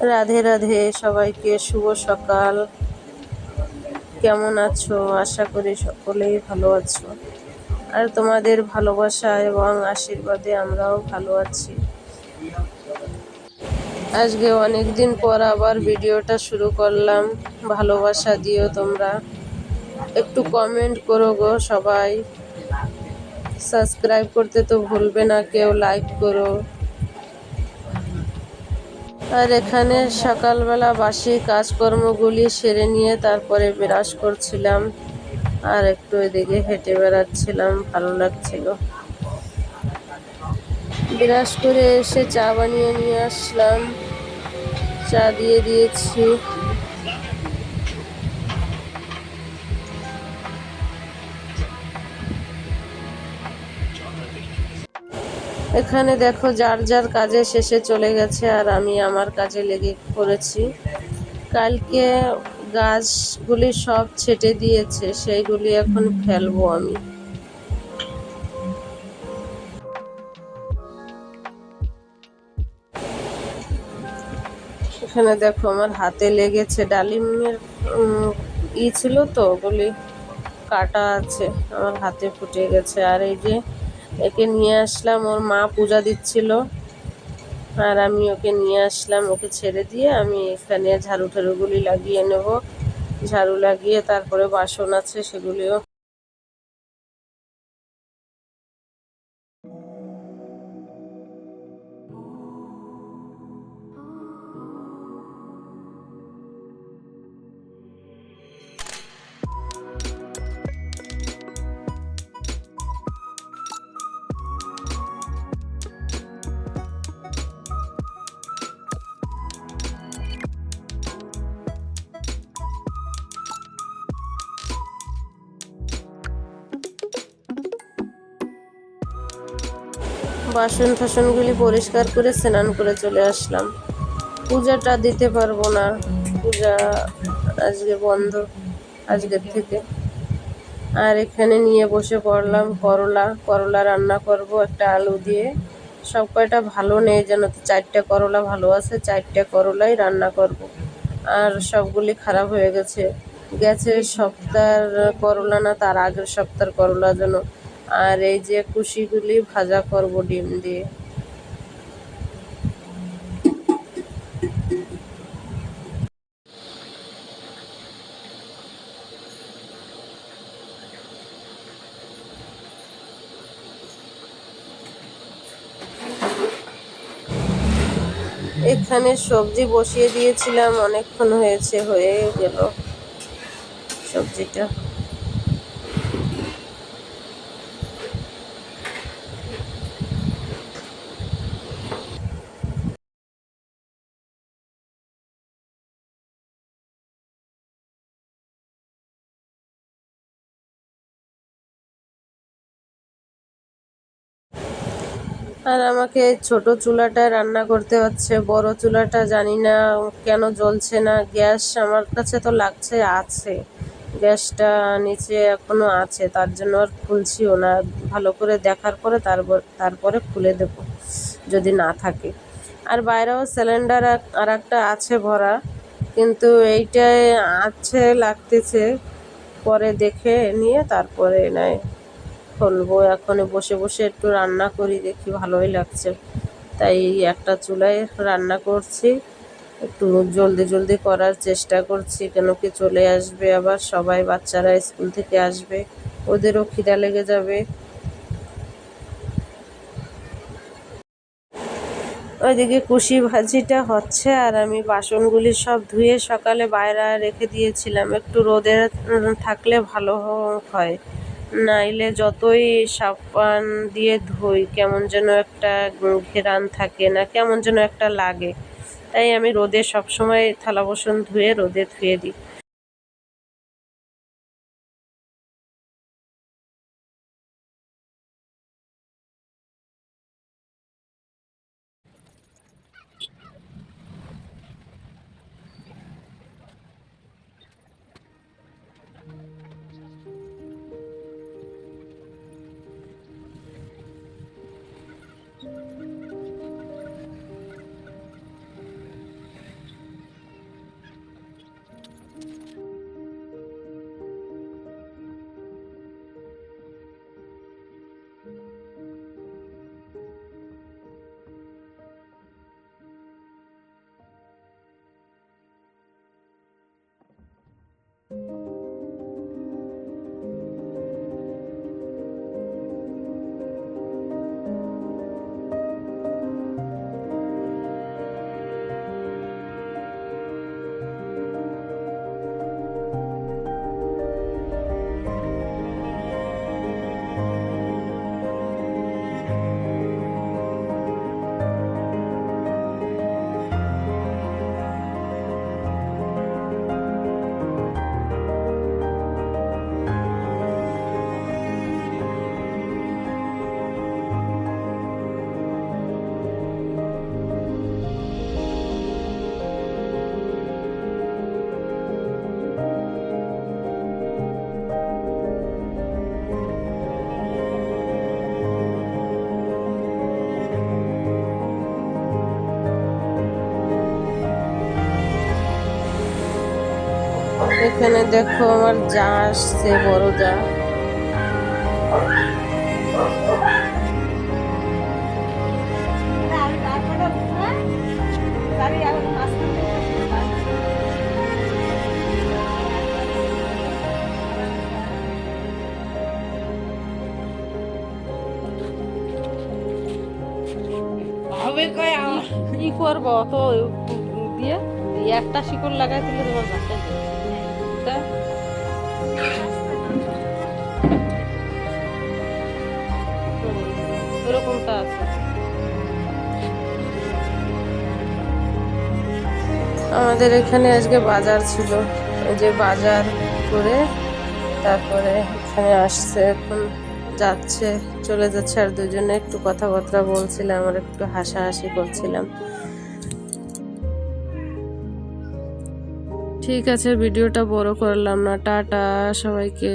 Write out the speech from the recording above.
রাধে রাধে সবাইকে, শুভ সকাল। কেমন আছো? আশা করি সকলেই ভালো আছো। আর তোমাদের ভালোবাসা এবং আশীর্বাদে আমরাও ভালো আছি। আজকে অনেকদিন পর আবার ভিডিওটা শুরু করলাম। ভালোবাসা দিও তোমরা, একটু কমেন্ট করো গো সবাই। সাবস্ক্রাইব করতে তো ভুলবে না কেউ, লাইক করো। আর এখানে সকালবেলা বাসি কাজকর্মগুলি সেরে নিয়ে তারপরে বিরাজ করছিলাম, আর একটু এদিকে হেঁটে বেড়াচ্ছিলাম, ভালো লাগছিল। বিরাজ করে এসে চা বানিয়ে নিয়ে আসলাম, চা দিয়ে দিয়েছি। এখানে দেখো যার যার কাজে শেষে চলে গেছে, আর আমি আমার কাজে লেগে পড়েছি। কালকে গাছগুলি সব ছেটে দিয়েছে, সেইগুলি এখন ফেলবো আমি। এখানে দেখো আমার হাতে লেগেছে, ডালিমের ছিল তো, ওগুলি কাটা আছে, আমার হাতে ফুটে গেছে। আর এই যে একে নিয়ে আসলাম, ওর মা পূজা দিচ্ছিল, আর আমি ওকে নিয়ে আসলাম। ওকে ছেড়ে দিয়ে আমি এখানে ঝাড়ু ঠাড়ুগুলি লাগিয়ে নেব। ঝাড়ু লাগিয়ে তারপরে বাসন আছে সেগুলিও। বাসন টাসনগুলি পরিষ্কার করে স্নান করে চলে আসলাম। পূজাটা দিতে পারবো না, পূজা আজকে বন্ধ, আজকের থেকে। আর এখানে নিয়ে বসে পড়লাম করলা রান্না করব একটা আলু দিয়ে। সব কয়টা ভালো নেই যেন, তো 4টে করলা ভালো আছে, 4টে করলাই রান্না করব। আর সবগুলি খারাপ হয়ে গেছে, সপ্তাহের করলা না, তার আগের সপ্তাহের করলা যেন। আর এই যে কুশিগুলি ভাজা করব ডিম দিয়ে। এখানে সবজি বসিয়ে দিয়েছিলাম, অনেকক্ষণ হয়েছে, হয়ে গেল সবজিটা। আর আমাকে ছোট চুলাটায় রান্না করতে হচ্ছে, বড় চুলাটা জানি না কেন জ্বলছে না। গ্যাস আমার কাছে তো লাগছে আছে, গ্যাসটা নিচে এখনো আছে, তার জন্য আর খুলছিও না। ভালো করে দেখার পরে তারপরে খুলে দেব যদি না থাকে। আর বাইরেও সিলিন্ডার আর একটা আছে ভরা, কিন্তু এইটাই আছে লাগতেছে, পরে দেখে নিয়ে তারপরে নেয় খুলবো। এখন বসে বসে একটু রান্না করি, দেখি ভালোই লাগছে, তাই একটা চুলায় রান্না করছি। একটু জলদি জলদি করার চেষ্টা করছি, কেন কি চলে আসবে আবার সবাই, বাচ্চারা স্কুল থেকে আসবে, ওদেরও খিদা লেগে যাবে। ওইদিকে কুশি ভাজিটা হচ্ছে, আর আমি বাসনগুলি সব ধুয়ে সকালে বাইরে রেখে দিয়েছিলাম। একটু রোদে থাকলে ভালো হয়, নাইলে যতই সাবান দিয়ে ধুই কেমন যেন একটা ঘেরান থাকে না, কেমন যেন একটা লাগে। তাই আমি রোদে সবসময় থালা বাসন ধুয়ে রোদে ধুয়ে দিই। এখানে দেখো আমার যা আসছে, বড় যা। কি করবো অত দিয়ে? একটা শিকড় লাগাই দিলে তোমার বাচ্চা ওরকমটা আছে। আমাদের এখানে আজকে বাজার ছিল, এই যে বাজার করে তারপরে এখানে আসছে, এখন যাচ্ছে, চলে যাচ্ছে। আর দুজনে একটু কথাবার্তা বলছিলাম আর একটু হাসাহাসি করছিলাম। ঠিক আছে, ভিডিওটা বড় করলাম না। টাটা সবাইকে।